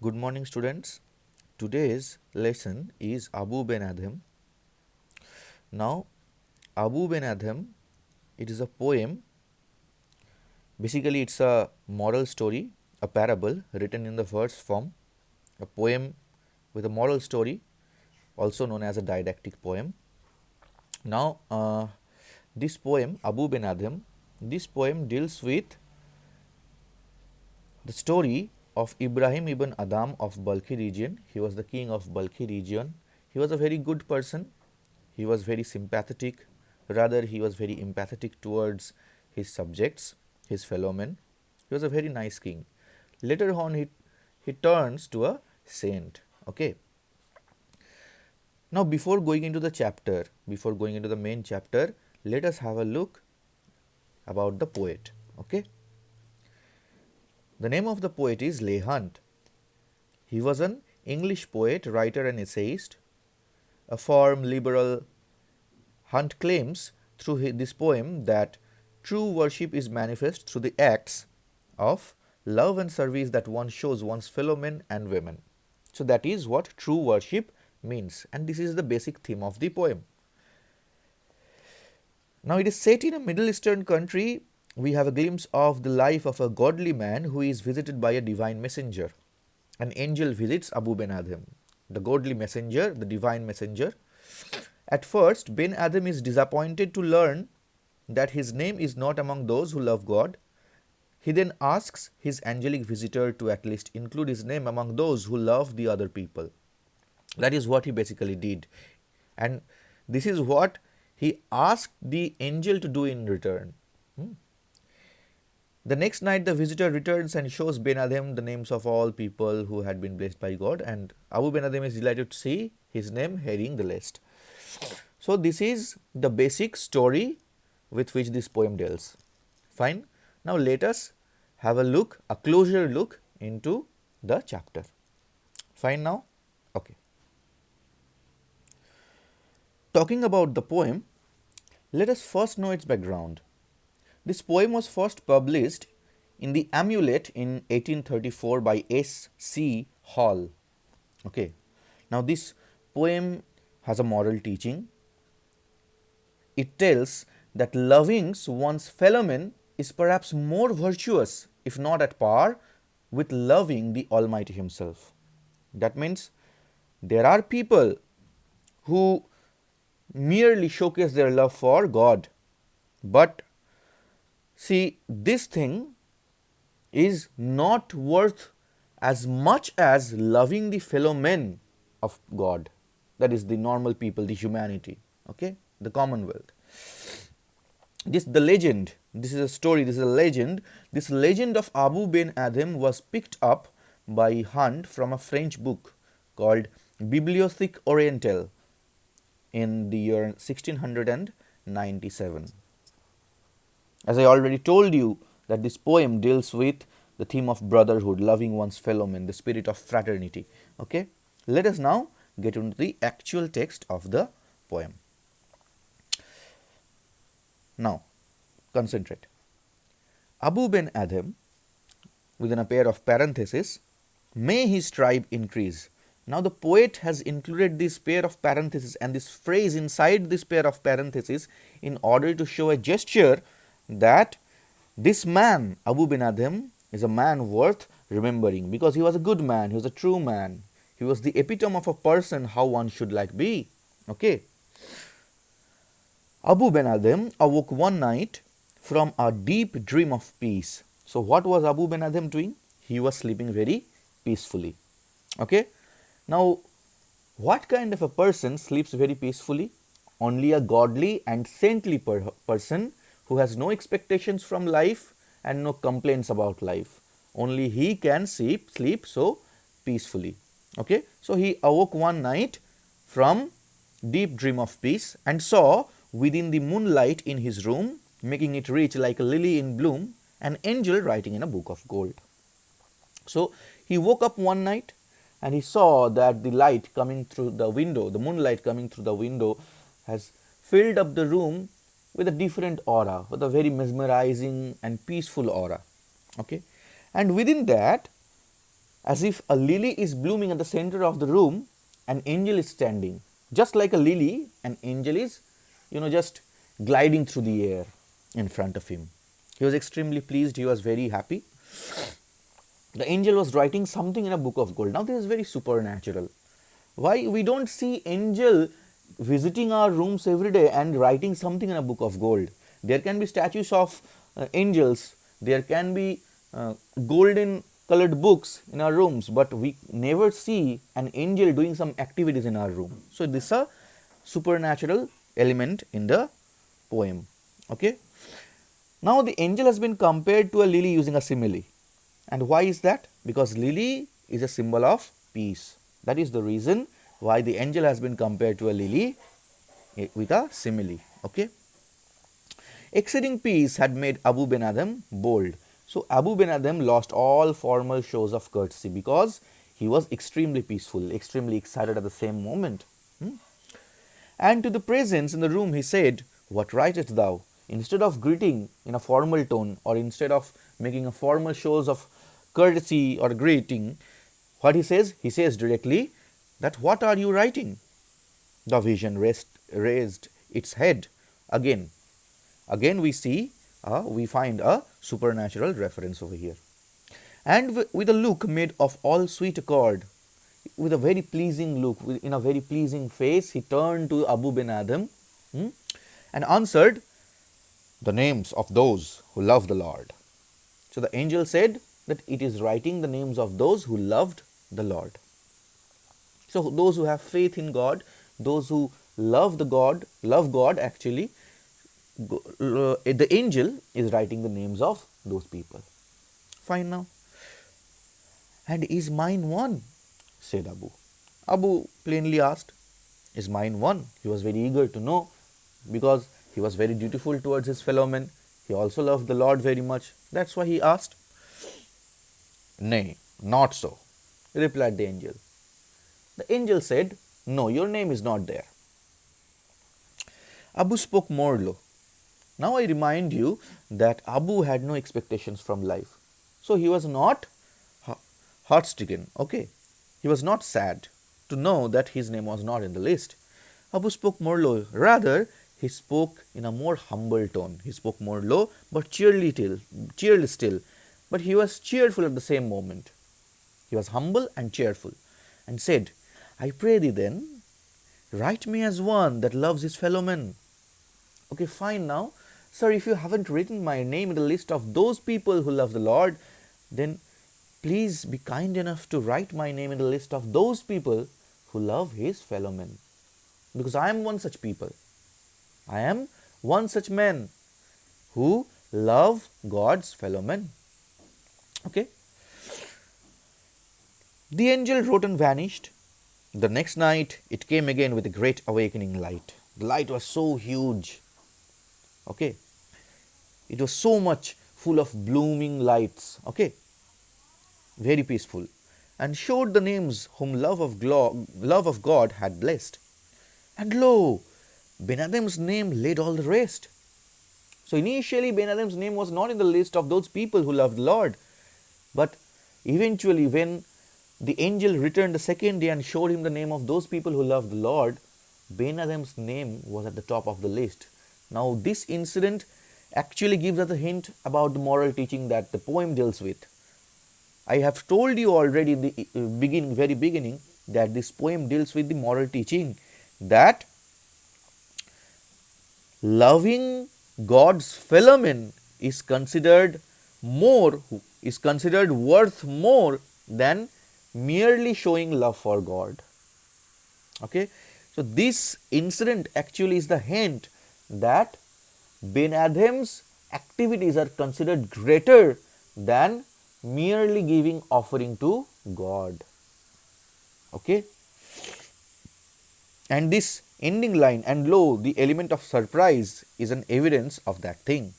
Good morning, students. Today's lesson is Abou Ben Adhem. Now, Abou Ben Adhem, it is a poem. Basically, it's a moral story, a parable written in the verse form, a poem with a moral story, also known as a didactic poem. Now, this poem, Abou Ben Adhem, this poem deals with the story of Ibrahim ibn Adham of Balkhi region. He was the king of Balkhi region. He was a very good person. He was very sympathetic. Rather, he was very empathetic towards his subjects, his fellow men. He was a very nice king. Later on, he turns to a saint. Okay. Now, before going into the chapter, before going into the main chapter, let us have a look about the poet. Okay. The name of the poet is Leigh Hunt. He was an English poet, writer and essayist. A firm liberal, Hunt claims through this poem that true worship is manifest through the acts of love and service that one shows one's fellow men and women. So that is what true worship means, and this is the basic theme of the poem. Now it is set in a Middle Eastern country. We have a glimpse of the life of a godly man who is visited by a divine messenger. An angel visits Abou Ben Adhem, the godly messenger, the divine messenger. At first, Ben Adhem is disappointed to learn that his name is not among those who love God. He then asks his angelic visitor to at least include his name among those who love the other people. That is what he basically did. And this is what he asked the angel to do in return. The next night, the visitor returns and shows Ben Adhem the names of all people who had been blessed by God, and Abou Ben Adhem is delighted to see his name heading the list. So, this is the basic story with which this poem deals. Fine. Now, let us have a look, a closer look into the chapter. Fine now? Okay. Talking about the poem, let us first know its background. This poem was first published in the Amulet in 1834 by S.C. Hall. Okay. Now, this poem has a moral teaching. It tells that loving one's fellow men is perhaps more virtuous, if not at par, with loving the Almighty Himself. That means there are people who merely showcase their love for God, but see, this thing is not worth as much as loving the fellow men of God, that is the normal people, the humanity, okay, the commonwealth. The legend, this is a story, this is a legend. This legend of Abou Ben Adhem was picked up by Hunt from a French book called Bibliothèque Orientale in the year 1697. As I already told you that this poem deals with the theme of brotherhood, loving one's fellow men, the spirit of fraternity. Okay, let us now get into the actual text of the poem. Now, concentrate. Abou Ben Adhem, within a pair of parentheses, may his tribe increase. Now, the poet has included this pair of parentheses and this phrase inside this pair of parentheses in order to show a gesture that this man, Abou Ben Adhem, is a man worth remembering, because he was a good man, he was a true man, he was the epitome of a person how one should like be. Okay. Abou Ben Adhem awoke one night from a deep dream of peace. So, what was Abou Ben Adhem doing? He was sleeping very peacefully. Okay. Now, what kind of a person sleeps very peacefully? Only a godly and saintly person who has no expectations from life and no complaints about life. Only he can sleep so peacefully. Okay. So, he awoke one night from deep dream of peace and saw within the moonlight in his room, making it rich like a lily in bloom, an angel writing in a book of gold. So, he woke up one night and he saw that the light coming through the window, the moonlight coming through the window, has filled up the room with a different aura, with a very mesmerizing and peaceful aura. Okay. And within that, As if a lily is blooming at the center of the room, an angel is standing. Just like a lily, an angel is, just gliding through the air in front of him. He was extremely pleased, he was very happy. The angel was writing something in a book of gold. Now this is very supernatural. Why we don't see angel visiting our rooms every day and writing something in a book of gold? There can be statues of angels, there can be golden colored books in our rooms, but we never see an angel doing some activities in our room. So this is a supernatural element in the poem. Okay. Now the angel has been compared to a lily using a simile. And why is that? Because lily is a symbol of peace. That is the reason why the angel has been compared to a lily with a simile. Okay. Exceeding peace had made Abou Ben Adhem bold. So Abou Ben Adhem lost all formal shows of courtesy because he was extremely peaceful, extremely excited at the same moment. And to the presence in the room he said, "What writest thou?" Instead of greeting in a formal tone, or instead of making a formal shows of courtesy or greeting, what he says directly that, "What are you writing?" The vision raised its head again. Again we find a supernatural reference over here. And with a look made of all sweet accord, with a very pleasing look, in a very pleasing face, he turned to Abou Ben Adhem and answered, "The names of those who love the Lord." So the angel said that it is writing the names of those who loved the Lord. So those who have faith in God, those who love God actually, the angel is writing the names of those people. Fine now. "And is mine one?" said Abu. Abu plainly asked, "Is mine one?" He was very eager to know because he was very dutiful towards his fellow men. He also loved the Lord very much. That's why he asked. "Nay, not so," replied the angel. The angel said, "No, your name is not there." Abu spoke more low. Now I remind you that Abu had no expectations from life. So he was not heart-stricken, okay? He was not sad to know that his name was not in the list. Abu spoke more low. Rather, he spoke in a more humble tone. He spoke more low, but cheerily still. But he was cheerful at the same moment. He was humble and cheerful, and said, "I pray thee then, write me as one that loves his fellow men." Okay, fine now. Sir, if you haven't written my name in the list of those people who love the Lord, then please be kind enough to write my name in the list of those people who love his fellow men. Because I am one such people. I am one such man who love God's fellow men. Okay. The angel wrote and vanished. The next night, it came again with a great awakening light. The light was so huge. Okay. It was so much full of blooming lights. Okay. Very peaceful. And showed the names whom love of God had blessed. And lo, Ben Adhem's name led all the rest. So initially Ben Adhem's name was not in the list of those people who loved the Lord. But eventually when the angel returned the second day and showed him the name of those people who loved the Lord, Ben Adhem's name was at the top of the list. Now this incident actually gives us a hint about the moral teaching that the poem deals with. I have told you already in the very beginning that this poem deals with the moral teaching that loving God's fellow men is considered worth more than merely showing love for God. Okay, so this incident actually is the hint that Ben Adhem's activities are considered greater than merely giving offering to God. Okay, and this ending line, "and lo, the element of surprise," is an evidence of that thing.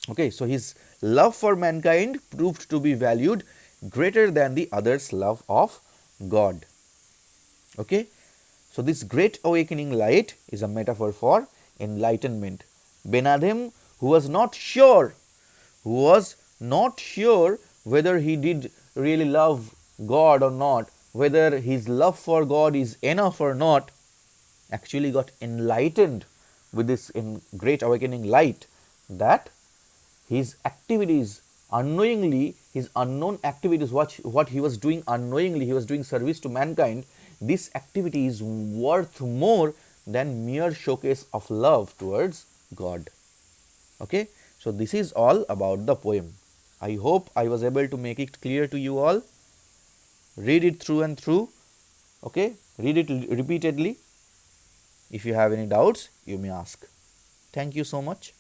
Okay, so his love for mankind proved to be valued greater than the other's love of God. Okay, so this great awakening light is a metaphor for enlightenment. Ben Adhem, who was not sure whether he did really love God or not, whether his love for God is enough or not, actually got enlightened with this great awakening light, that his activities unknowingly, his unknown activities, what he was doing unknowingly, he was doing service to mankind, this activity is worth more than mere showcase of love towards God. Okay, so this is all about the poem. I hope I was able to make it clear to you all. Read it through and through. Okay, read it repeatedly. If you have any doubts, you may ask. Thank you so much.